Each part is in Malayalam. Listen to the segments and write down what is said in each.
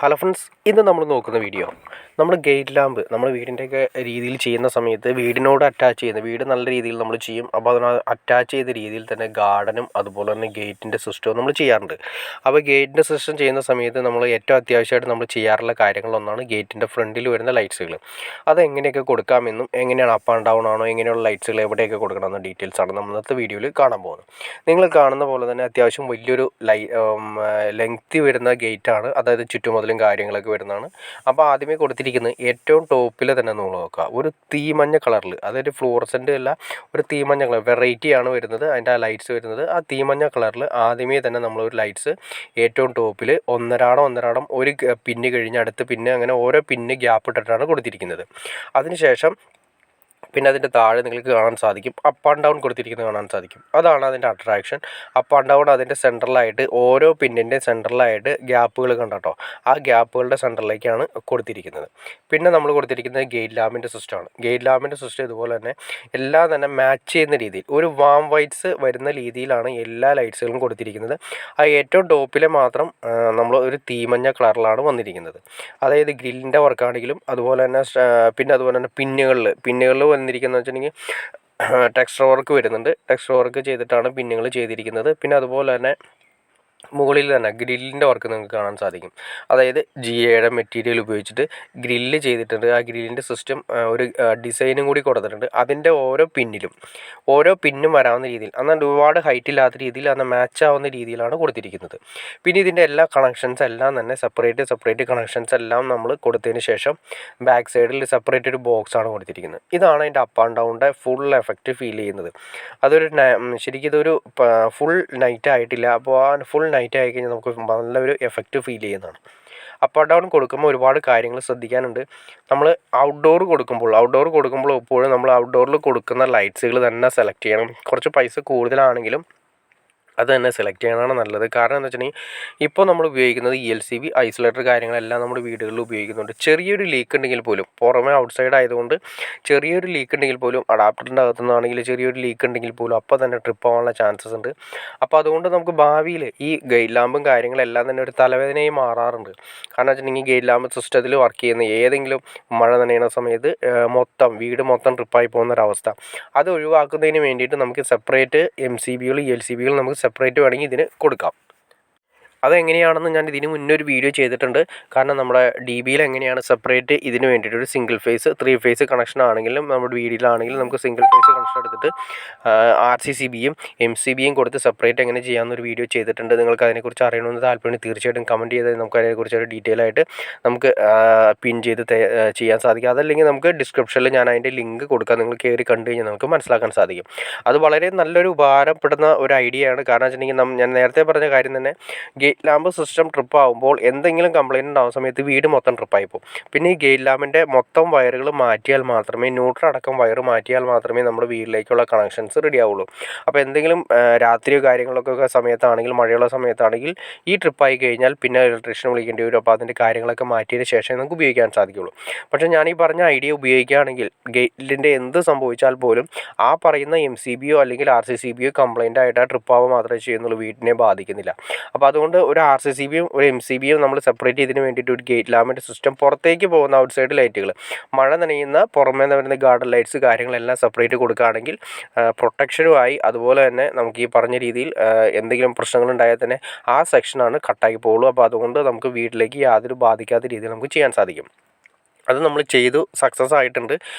ഹലോ ഫ്രണ്ട്സ്, ഇന്ന് നമ്മൾ നോക്കുന്ന വീഡിയോ നമ്മൾ ഗേറ്റ് ലാമ്പ് നമ്മൾ വീടിൻ്റെയൊക്കെ രീതിയിൽ ചെയ്യുന്ന സമയത്ത് വീടിനോട് അറ്റാച്ച് ചെയ്യുന്ന വീട് നല്ല രീതിയിൽ നമ്മൾ ചെയ്യും. അപ്പോൾ അതിന് അറ്റാച്ച് ചെയ്ത രീതിയിൽ തന്നെ ഗാർഡനും അതുപോലെ തന്നെ ഗേറ്റിൻ്റെ സിസ്റ്റവും നമ്മൾ ചെയ്യാറുണ്ട്. അപ്പോൾ ഗേറ്റിൻ്റെ സിസ്റ്റം ചെയ്യുന്ന സമയത്ത് നമ്മൾ ഏറ്റവും അത്യാവശ്യമായിട്ട് നമ്മൾ ചെയ്യാറുള്ള കാര്യങ്ങളൊന്നാണ് ഗേറ്റിൻ്റെ ഫ്രണ്ടിൽ വരുന്ന ലൈറ്റ്സുകൾ. അതെങ്ങനെയൊക്കെ കൊടുക്കാമെന്നും എങ്ങനെയാണ് അപ്പ് ആൻഡ് ഡൗൺ ആണോ എങ്ങനെയുള്ള ലൈറ്റ്സുകൾ എവിടെയൊക്കെ കൊടുക്കണമെന്ന ഡീറ്റെയിൽസാണ് നമ്മൾ ഇന്നത്തെ വീഡിയോയിൽ കാണാൻ പോകുന്നത്. നിങ്ങൾ കാണുന്ന പോലെ തന്നെ അത്യാവശ്യം വലിയൊരു ലെങ്തി വരുന്ന ഗേറ്റാണ്, അതായത് ചുറ്റുമതിലും കാര്യങ്ങളൊക്കെ വരുന്നതാണ്. അപ്പോൾ ആദ്യമേ കൊടുത്തിരിക്കുന്നത് ഏറ്റവും ടോപ്പിൽ തന്നെ നമ്മൾ നോക്കുക, ഒരു തീമഞ്ഞ കളറിൽ, അതായത് ഫ്ലോറസെൻ്റ് അല്ല, ഒരു തീമഞ്ഞ കളർ വെറൈറ്റിയാണ് വരുന്നത്. അതിൻ്റെ ആ ലൈറ്റ്സ് വരുന്നത് ആ തീമഞ്ഞ കളറിൽ ആദ്യമേ തന്നെ നമ്മളൊരു ലൈറ്റ്സ് ഏറ്റവും ടോപ്പിൽ ഒന്നരാടം ഒരു പിന്ന് കഴിഞ്ഞ് അടുത്ത പിന്ന്, അങ്ങനെ ഓരോ പിന്ന് ഗ്യാപ്പ് ഇട്ടിട്ടാണ് കൊടുത്തിരിക്കുന്നത്. അതിനുശേഷം പിന്നെ അതിൻ്റെ താഴെ നിങ്ങൾക്ക് കാണാൻ സാധിക്കും അപ്പ് ആൻഡ് ഡൗൺ കൊടുത്തിരിക്കുന്നത് കാണാൻ സാധിക്കും. അതാണ് അതിൻ്റെ അട്രാക്ഷൻ. അപ്പ് ആൻഡ് ഡൗൺ അതിൻ്റെ സെൻറ്ററിലായിട്ട് ഓരോ പിന്നിൻ്റെ സെൻറ്ററിലായിട്ട് ഗ്യാപ്പുകൾ കണ്ടോ, ആ ഗ്യാപ്പുകളുടെ സെൻറ്ററിലേക്കാണ് കൊടുത്തിരിക്കുന്നത്. പിന്നെ നമ്മൾ കൊടുത്തിരിക്കുന്നത് ഗേറ്റ് ലാമ്പിൻ്റെ സിസ്റ്റമാണ്. ഗേറ്റ് ലാമ്പിൻ്റെ സിസ്റ്റം ഇതുപോലെ തന്നെ എല്ലാം തന്നെ മാച്ച് ചെയ്യുന്ന രീതിയിൽ ഒരു വാം വൈറ്റ്സ് വരുന്ന രീതിയിലാണ് എല്ലാ ലൈറ്റ്സുകളും കൊടുത്തിരിക്കുന്നത്. ആ ഏറ്റവും ടോപ്പിലെ മാത്രം നമ്മൾ ഒരു തീമഞ്ഞ കളറിലാണ് വന്നിരിക്കുന്നത്. അതായത് ഗ്രില്ലിൻ്റെ വർക്കാണെങ്കിലും അതുപോലെ തന്നെ അതുപോലെ തന്നെ പിന്നുകളിൽ വന്നിരിക്കുന്നത് വെച്ചിട്ടുണ്ടെങ്കിൽ ടെക്സ്ചർ വർക്ക് വരുന്നുണ്ട്. ടെക്സ്ചർ വർക്ക് ചെയ്തിട്ടാണ് പിന്നുകൾ ചെയ്തിരിക്കുന്നത്. പിന്നെ അതുപോലെ തന്നെ മുകളിൽ തന്നെ ഗ്രില്ലിൻ്റെ വർക്ക് നിങ്ങൾക്ക് കാണാൻ സാധിക്കും. അതായത് GAയുടെ മെറ്റീരിയൽ ഉപയോഗിച്ചിട്ട് ഗ്രില്ല് ചെയ്തിട്ടുണ്ട്. ആ ഗ്രില്ലിൻ്റെ സിസ്റ്റം ഒരു ഡിസൈനും കൂടി കൊടുത്തിട്ടുണ്ട്. അതിൻ്റെ ഓരോ പിന്നും വരാവുന്ന രീതിയിൽ, എന്നാൽ ഒരുപാട് ഹൈറ്റ് ഇല്ലാത്ത രീതിയിൽ അന്ന് മാച്ച് ആവുന്ന രീതിയിലാണ് കൊടുത്തിരിക്കുന്നത്. പിന്നെ ഇതിൻ്റെ എല്ലാ കണക്ഷൻസ് എല്ലാം തന്നെ സെപ്പറേറ്റ് കണക്ഷൻസ് എല്ലാം നമ്മൾ കൊടുത്തതിന് ശേഷം ബാക്ക് സൈഡിൽ സെപ്പറേറ്റ് ഒരു ബോക്സാണ് കൊടുത്തിരിക്കുന്നത്. ഇതാണ് അതിൻ്റെ അപ്പ് ആൻഡ് ഡൗണിൻ്റെ ഫുൾ എഫക്റ്റ് ഫീൽ ചെയ്യുന്നത്. അതൊരു ശരിക്കും ഇതൊരു ഫുൾ നൈറ്റ് ആയിട്ടില്ല. അപ്പോൾ ആ ഫുൾ നൈറ്റ് ആയി കഴിഞ്ഞാൽ നമുക്ക് നല്ലൊരു എഫക്റ്റ് ഫീൽ ചെയ്യുന്നതാണ്. അപ്പ് ആൻഡ് ഡൗൺ കൊടുക്കുമ്പോൾ ഒരുപാട് കാര്യങ്ങൾ ശ്രദ്ധിക്കാനുണ്ട്. നമ്മൾ ഔട്ട്ഡോർ കൊടുക്കുമ്പോൾ എപ്പോഴും നമ്മൾ ഔട്ട്ഡോറിൽ കൊടുക്കുന്ന ലൈറ്റ്സുകൾ തന്നെ സെലക്ട് ചെയ്യണം. കുറച്ച് പൈസ കൂടുതലാണെങ്കിലും അത് തന്നെ സെലക്ട് ചെയ്യണതാണ് നല്ലത്. കാരണം എന്താ വെച്ചിട്ടുണ്ടെങ്കിൽ ഇപ്പോൾ നമ്മൾ ഉപയോഗിക്കുന്നത് ELCB ഐസൊലേറ്റർ കാര്യങ്ങളെല്ലാം നമ്മുടെ വീടുകളിൽ ഉപയോഗിക്കുന്നുണ്ട്. ചെറിയൊരു ലീക്ക് ഉണ്ടെങ്കിൽ പോലും, പുറമെ ഔട്ട്സൈഡ് ആയതുകൊണ്ട് ചെറിയൊരു ലീക്ക് ഉണ്ടെങ്കിൽ പോലും, അഡാപ്റ്ററിൻ്റെ അകത്തുനിന്നാണെങ്കിൽ ചെറിയൊരു ലീക്ക് ഉണ്ടെങ്കിൽ പോലും അപ്പോൾ തന്നെ ട്രിപ്പ് ആവാനുള്ള ചാൻസസ് ഉണ്ട്. അപ്പോൾ അതുകൊണ്ട് നമുക്ക് ഭാവിയിൽ ഈ ഗേറ്റ് ലാമ്പും കാര്യങ്ങളെല്ലാം തന്നെ ഒരു തലവേദനയായി മാറാറുണ്ട്. കാരണം വെച്ചിട്ടുണ്ടെങ്കിൽ ഗേറ്റ് ലാമ്പ് സിസ്റ്റത്തിൽ വർക്ക് ചെയ്യുന്ന ഏതെങ്കിലും മഴ നനയുന്ന സമയത്ത് വീട് മൊത്തം ട്രിപ്പായി പോകുന്നൊരവസ്ഥ, അത് ഒഴിവാക്കുന്നതിന് വേണ്ടിയിട്ട് നമുക്ക് സെപ്പറേറ്റ് MCBകൾ ELCBകൾ നമുക്ക് സെപ്പറേറ്റ് വേണമെങ്കിൽ ഇതിന് കൊടുക്കാം. അതെങ്ങനെയാണെന്ന് ഞാൻ ഇതിന് മുന്നേ ഒരു വീഡിയോ ചെയ്തിട്ടുണ്ട്. കാരണം നമ്മുടെ DBയിൽ എങ്ങനെയാണ് സെപ്പറേറ്റ് ഇതിന് വേണ്ടിയിട്ട് ഒരു സിംഗിൾ ഫേസ് 3 ഫേസ് കണക്ഷൻ ആണെങ്കിലും നമ്മുടെ വീഡിയോയിലാണെങ്കിലും നമുക്ക് സിംഗിൾ ഫേസ് കണക്ഷൻ എടുത്തിട്ട് RCCBയും MCBയും കൊടുത്ത് സെപ്പറേറ്റ് എങ്ങനെ ചെയ്യാമെന്നൊരു വീഡിയോ ചെയ്തിട്ടുണ്ട്. നിങ്ങൾക്ക് അതിനെക്കുറിച്ച് അറിയണമെന്ന് താല്പര്യം തീർച്ചയായിട്ടും കമൻറ്റ് ചെയ്താൽ നമുക്ക് അതിനെക്കുറിച്ച് ഒരു ഡീറ്റെയിൽ ആയിട്ട് നമുക്ക് പിൻ ചെയ്ത് ചെയ്യാൻ സാധിക്കും. അതല്ലെങ്കിൽ നമുക്ക് ഡിസ്ക്രിപ്ഷനിൽ ഞാൻ അതിൻ്റെ ലിങ്ക് കൊടുക്കാം. നിങ്ങൾ കയറി കണ്ടു കഴിഞ്ഞാൽ നമുക്ക് മനസ്സിലാക്കാൻ സാധിക്കും. അത് വളരെ നല്ലൊരു ഉപകാരപ്പെടുന്ന ഒരു ഐഡിയയാണ്. കാരണം വെച്ചിട്ടുണ്ടെങ്കിൽ ഞാൻ നേരത്തെ പറഞ്ഞ കാര്യം തന്നെ, ഗേറ്റ് ലാമ്പ് സിസ്റ്റം ട്രിപ്പ് ആകുമ്പോൾ എന്തെങ്കിലും കംപ്ലയിൻറ്റ് ഉണ്ടാകുന്ന സമയത്ത് വീട് മൊത്തം ട്രിപ്പായി പോകും. പിന്നെ ഈ ഗേറ്റ് ലാമ്പിൻ്റെ മൊത്തം വയറുകൾ മാറ്റിയാൽ മാത്രമേ, ന്യൂട്രൽ അടക്കം വയർ മാറ്റിയാൽ മാത്രമേ നമ്മുടെ വീട്ടിലേക്കുള്ള കണക്ഷൻസ് റെഡി ആവുള്ളൂ. അപ്പോൾ എന്തെങ്കിലും രാത്രിയോ കാര്യങ്ങളൊക്കെ സമയത്താണെങ്കിൽ, മഴയുള്ള സമയത്താണെങ്കിൽ ഈ ട്രിപ്പായി കഴിഞ്ഞാൽ പിന്നെ ഇലക്ട്രീഷ്യനെ വിളിക്കേണ്ടി വരും. അപ്പോൾ അതിൻ്റെ കാര്യങ്ങളൊക്കെ മാറ്റിയതിന് ശേഷമേ നമുക്ക് ഉപയോഗിക്കാൻ സാധിക്കുള്ളൂ. പക്ഷേ ഞാൻ ഈ പറഞ്ഞ ഐഡിയ ഉപയോഗിക്കുകയാണെങ്കിൽ ഗേറ്റിൻ്റെ എന്ത് സംഭവിച്ചാൽ പോലും ആ പറയുന്ന MCBയോ അല്ലെങ്കിൽ RCCBയോ കംപ്ലയിൻ്റ് ആയിട്ട് ആ ട്രിപ്പാവുക മാത്രമേ ചെയ്യുന്നുള്ളൂ, വീട്ടിനെ ബാധിക്കുന്നില്ല. അപ്പോൾ അതുകൊണ്ട് ഒരു RCCBയും ഒരു MCBയും നമ്മൾ സെപ്പറേറ്റ് ചെയ്തതിന് വേണ്ടിയിട്ട് ഒരു ഗേറ്റ് ലാമ്പിൻ്റെ സിസ്റ്റം, പുറത്തേക്ക് പോകുന്ന ഔട്ട്സൈഡ് ലൈറ്റുകൾ, മഴ നനയുന്ന പുറമേ വരുന്ന ഗാർഡൻ ലൈറ്റ്സ് കാര്യങ്ങളെല്ലാം സെപ്പറേറ്റ് കൊടുക്കുകയാണെങ്കിൽ പ്രൊട്ടക്ഷനുമായി, അതുപോലെ തന്നെ നമുക്ക് ഈ പറഞ്ഞ രീതിയിൽ എന്തെങ്കിലും പ്രശ്നങ്ങളുണ്ടായാൽ തന്നെ ആ സെക്ഷനാണ് കട്ടാക്കി പോകുള്ളൂ. അപ്പോൾ അതുകൊണ്ട് നമുക്ക് വീട്ടിലേക്ക് യാതൊരു ബാധിക്കാത്ത രീതിയിൽ നമുക്ക് ചെയ്യാൻ സാധിക്കും. അത് നമ്മൾ ചെയ്തു സക്സസ് ആയിട്ടുണ്ട്.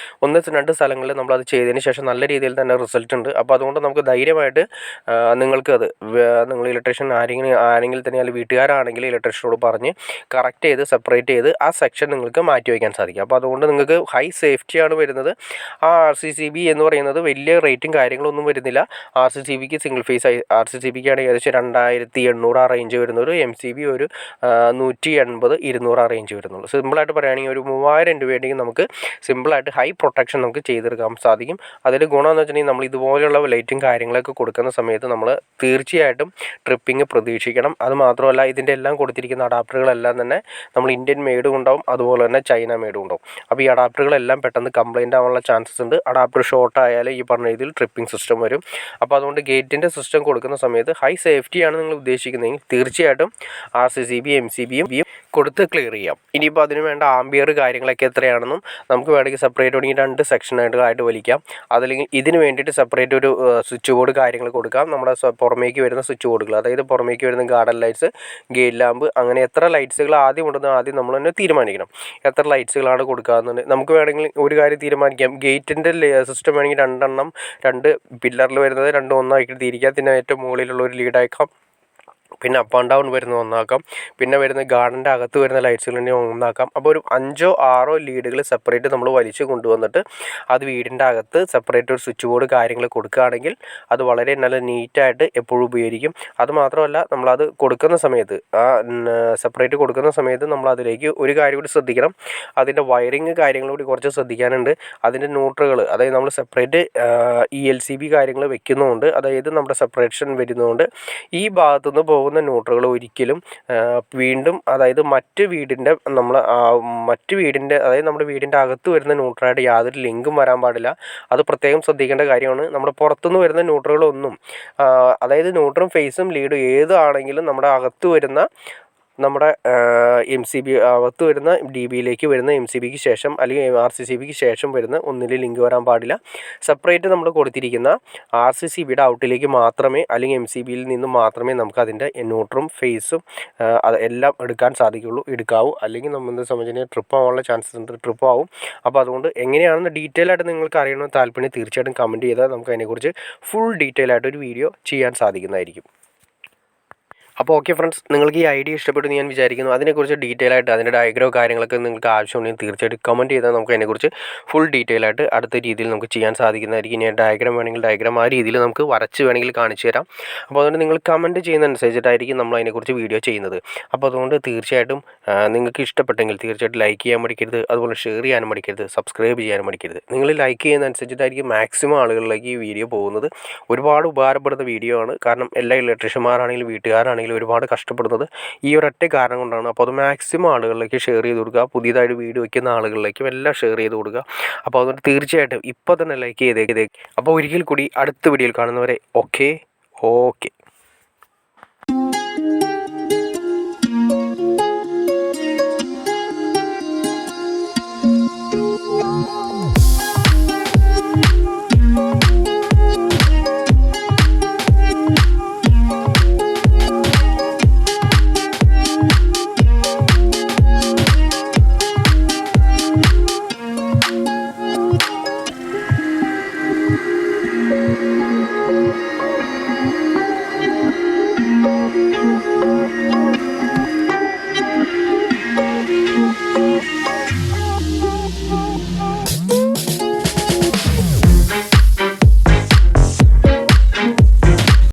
1-2 സ്ഥലങ്ങളിൽ നമ്മളത് ചെയ്തതിന് ശേഷം നല്ല രീതിയിൽ തന്നെ റിസൾട്ട് ഉണ്ട്. അപ്പോൾ അതുകൊണ്ട് നമുക്ക് ധൈര്യമായിട്ട് നിങ്ങൾക്കത് നിങ്ങൾ ഇലക്ട്രീഷ്യൻ ആരെങ്കിലും തന്നെ, അല്ലെങ്കിൽ വീട്ടുകാരാണെങ്കിൽ ഇലക്ട്രീഷ്യനോട് പറഞ്ഞ് കറക്റ്റ് ചെയ്ത് സെപ്പറേറ്റ് ചെയ്ത് ആ സെക്ഷൻ നിങ്ങൾക്ക് മാറ്റി വയ്ക്കാൻ സാധിക്കും. അപ്പോൾ അതുകൊണ്ട് നിങ്ങൾക്ക് ഹൈ സേഫ്റ്റിയാണ് വരുന്നത്. ആ RCCB എന്ന് പറയുന്നത് വലിയ റേറ്റും കാര്യങ്ങളൊന്നും വരുന്നില്ല. RCCBക്ക് സിംഗിൾ ഫേസ് RCCBക്ക് ആണെങ്കിൽ ഏകദേശം 2800 ആ റേഞ്ച് വരുന്നുള്ളൂ. MCB ഒരു 180-200 ആ റേഞ്ച് വരുന്നുള്ളൂ. സിമ്പിളായിട്ട് പറയുകയാണെങ്കിൽ ഒരു 3000 രൂപയുണ്ടെങ്കിൽ നമുക്ക് സിമ്പിളായിട്ട് ഹൈ പ്രൊട്ടക്ഷൻ നമുക്ക് ചെയ്തെടുക്കാൻ സാധിക്കും. അതിൽ ഗുണമെന്ന് വെച്ചിട്ടുണ്ടെങ്കിൽ നമ്മൾ ഇതുപോലെയുള്ള ലൈറ്റും കാര്യങ്ങളൊക്കെ കൊടുക്കുന്ന സമയത്ത് നമ്മൾ തീർച്ചയായിട്ടും ട്രിപ്പിംഗ് പ്രതീക്ഷിക്കണം. അത് മാത്രമല്ല, ഇതിൻ്റെ എല്ലാം കൊടുത്തിരിക്കുന്ന അഡാപ്റ്ററുകളെല്ലാം തന്നെ നമ്മൾ ഇന്ത്യൻ മെയ്ഡും ഉണ്ടാവും, അതുപോലെ തന്നെ ചൈന മെയ്ഡും ഉണ്ടാവും. അപ്പോൾ ഈ അഡാപ്റ്ററുകളെല്ലാം പെട്ടെന്ന് കംപ്ലയിൻ്റ് ആവാനുള്ള ചാൻസസ് ഉണ്ട്. അഡാപ്റ്റർ ഷോർട്ട് ആയാൽ ഈ പറഞ്ഞ രീതിയിൽ ട്രിപ്പിംഗ് സിസ്റ്റം വരും. അപ്പോൾ അതുകൊണ്ട് ഗേറ്റിൻ്റെ സിസ്റ്റം കൊടുക്കുന്ന സമയത്ത് ഹൈ സേഫ്റ്റിയാണ് നിങ്ങൾ ഉദ്ദേശിക്കുന്നതെങ്കിൽ തീർച്ചയായിട്ടും RCCB MCBയും കൊടുത്ത് ക്ലിയർ ചെയ്യാം. ഇനിയിപ്പോൾ അതിന് വേണ്ട ആംബിയർ കാര്യങ്ങളൊക്കെ എത്രയാണെന്നും നമുക്ക് വേണമെങ്കിൽ സെപ്പറേറ്റ് വേണമെങ്കിൽ 2 സെക്ഷനായിട്ട് വലിക്കാം. അതല്ലെങ്കിൽ ഇതിന് വേണ്ടിയിട്ട് സെപ്പറേറ്റ് ഒരു സ്വിച്ച് ബോർഡ് കാര്യങ്ങൾ കൊടുക്കാം. നമ്മുടെ പുറമേക്ക് വരുന്ന സ്വിച്ച് ബോർഡുകൾ, അതായത് പുറമേക്ക് വരുന്ന ഗാർഡൻ ലൈറ്റ്സ്, ഗേറ്റ് ലാമ്പ്, അങ്ങനെ എത്ര ലൈറ്റ്സുകൾ ആദ്യം ഉണ്ടെന്ന് ആദ്യം നമ്മൾ തന്നെ തീരുമാനിക്കണം. എത്ര ലൈറ്റ്സുകളാണ് കൊടുക്കാമെന്നുണ്ട്. നമുക്ക് വേണമെങ്കിൽ ഒരു കാര്യം തീരുമാനിക്കാം. ഗേറ്റിൻ്റെ സിസ്റ്റം വേണമെങ്കിൽ 2 എണ്ണം 2 പില്ലറിൽ വരുന്നത് 2 ഒന്നാക്കി തിരിക്കാം. പിന്നെ ഏറ്റവും മുകളിലുള്ള ഒരു ലീഡാക്കാം. പിന്നെ അപ്പ് ആൻഡ് ഡൗൺ വരുന്ന ഒന്നാക്കാം. പിന്നെ വരുന്ന ഗാർഡൻ്റെ അകത്ത് വരുന്ന ലൈറ്റ്സുകളിനെ ഒന്നാക്കാം. അപ്പോൾ ഒരു 5 or 6 ലീഡുകൾ സെപ്പറേറ്റ് നമ്മൾ വലിച്ചു കൊണ്ടുവന്നിട്ട് അത് വീടിൻ്റെ അകത്ത് സെപ്പറേറ്റ് ഒരു സ്വിച്ച് ബോർഡ് കാര്യങ്ങൾ കൊടുക്കുകയാണെങ്കിൽ അത് വളരെ നല്ല നീറ്റായിട്ട് എപ്പോഴും ഉപയോഗിക്കും. അതുമാത്രമല്ല, നമ്മളത് കൊടുക്കുന്ന സമയത്ത് സെപ്പറേറ്റ് കൊടുക്കുന്ന സമയത്ത് നമ്മൾ അതിലേക്ക് ഒരു കാര്യം കൂടി ശ്രദ്ധിക്കണം. അതിൻ്റെ വയറിങ് കാര്യങ്ങൾ കൂടി കുറച്ച് ശ്രദ്ധിക്കാനുണ്ട്. അതിൻ്റെ ന്യൂട്രലുകൾ, അതായത് നമ്മൾ സെപ്പറേറ്റ് ELCB കാര്യങ്ങൾ വെക്കുന്നതുകൊണ്ട്, അതായത് നമ്മുടെ സെപ്പറേഷൻ വരുന്നതുകൊണ്ട് ഈ ഭാഗത്തുനിന്ന് പോകുന്ന ന്യൂട്രലുകൾ ഒരിക്കലും വീണ്ടും, അതായത് മറ്റ് വീടിൻ്റെ അതായത് നമ്മുടെ വീടിൻ്റെ അകത്ത് വരുന്ന ന്യൂട്രലായിട്ട് യാതൊരു ലിങ്കും വരാൻ പാടില്ല. അത് പ്രത്യേകം ശ്രദ്ധിക്കേണ്ട കാര്യമാണ്. നമ്മുടെ പുറത്തുനിന്ന് വരുന്ന ന്യൂട്രലുകളൊന്നും, അതായത് ന്യൂട്രലും ഫേസും ലീഡും ഏതാണെങ്കിലും നമ്മുടെ അകത്ത് വരുന്ന MCB അകത്ത് വരുന്ന DBയിലേക്ക് വരുന്ന MCBക്ക് ശേഷം അല്ലെങ്കിൽ RCCBക്ക് ശേഷം വരുന്ന ഒന്നിൽ ലിങ്ക് വരാൻ പാടില്ല. സെപ്പറേറ്റ് നമ്മൾ കൊടുത്തിരിക്കുന്ന RCCBയുടെ ഔട്ടിലേക്ക് മാത്രമേ, അല്ലെങ്കിൽ MCBയിൽ നിന്ന് മാത്രമേ നമുക്ക് അതിൻ്റെ ന്യൂട്രലും ഫേസും എല്ലാം എടുക്കാവൂ. അല്ലെങ്കിൽ നമ്മളെ സംബന്ധിച്ച് ട്രിപ്പ് ആവാനുള്ള ചാൻസസ് ഉണ്ട്, ട്രിപ്പ് ആവും. അപ്പോൾ അതുകൊണ്ട് എങ്ങനെയാണെന്ന് ഡീറ്റെയിൽ ആയിട്ട് നിങ്ങൾക്ക് അറിയണമെന്ന് താല്പര്യം തീർച്ചയായിട്ടും കമൻറ്റ് ചെയ്താൽ നമുക്ക് അതിനെക്കുറിച്ച് ഫുൾ ഡീറ്റെയിൽ ആയിട്ടൊരു വീഡിയോ ചെയ്യാൻ സാധിക്കുന്നതായിരിക്കും. അപ്പോൾ ഓക്കെ ഫ്രണ്ട്സ്, നിങ്ങൾക്ക് ഈ ഐഡിയ ഇഷ്ടപ്പെട്ടു ഞാൻ വിചാരിക്കുന്നു. അതിനെക്കുറിച്ച് ഡീറ്റെയിൽ ആയിട്ട് അതിൻ്റെ ഡയഗ്രോ കാര്യങ്ങളൊക്കെ നിങ്ങൾക്ക് ആവശ്യമുണ്ടെങ്കിൽ തീർച്ചയായിട്ടും കമൻറ്റ് ചെയ്താൽ നമുക്ക് അതിനെക്കുറിച്ച് ഫുൾ ഡീറ്റെയിൽ ആയിട്ട് അടുത്ത രീതിയിൽ നമുക്ക് ചെയ്യാൻ സാധിക്കുന്നതായിരിക്കും. ഇനി ഡയഗ്രാം വേണമെങ്കിൽ ഡയഗ്രാം ആ രീതിയിൽ നമുക്ക് വരച്ച് വേണമെങ്കിൽ കാണിച്ചു തരാം. അപ്പോൾ അതുകൊണ്ട് നിങ്ങൾ കമൻറ്റ് ചെയ്യുന്നതനുസരിച്ചിട്ടായിരിക്കും നമ്മൾ അതിനെക്കുറിച്ച് വീഡിയോ ചെയ്യുന്നത്. അപ്പോൾ അതുകൊണ്ട് തീർച്ചയായിട്ടും നിങ്ങൾക്ക് ഇഷ്ടപ്പെട്ടെങ്കിൽ തീർച്ചയായിട്ടും ലൈക്ക് ചെയ്യാൻ മടിക്കരുത്. അതുപോലെ ഷെയർ ചെയ്യാനും മടിക്കരുത്, സബ്സ്ക്രൈബ് ചെയ്യാനും മടിക്കരുത്. നിങ്ങൾ ലൈക്ക് ചെയ്യുന്നതനുസരിച്ചിട്ടായിരിക്കും മാക്സിമം ആളുകളിലേക്ക് ഈ വീഡിയോ പോകുന്നത്. ഒരുപാട് ഉപകാരപ്പെടുന്ന വീഡിയോ ആണ്. കാരണം എല്ലാ ഇലക്ട്രീഷ്യന്മാരാണെങ്കിലും വീട്ടുകാരാണെങ്കിലും ഒരുപാട് കഷ്ടപ്പെടുന്നത് ഈ ഒരൊറ്റ കാരണം കൊണ്ടാണ്. അപ്പോൾ അത് മാക്സിമം ആളുകളിലേക്ക് ഷെയർ ചെയ്ത് കൊടുക്കുക. പുതിയതായിട്ട് വീഡിയോ വയ്ക്കുന്ന ആളുകളിലേക്കും എല്ലാം ഷെയർ ചെയ്ത് കൊടുക്കുക. അപ്പോൾ അതുകൊണ്ട് തീർച്ചയായിട്ടും ഇപ്പോൾ തന്നെ ലൈക്ക് ചെയ്തേക്ക്. അപ്പോൾ ഒരിക്കൽ കൂടി അടുത്ത വീഡിയോയിൽ കാണുന്നവരെ ഓക്കെ.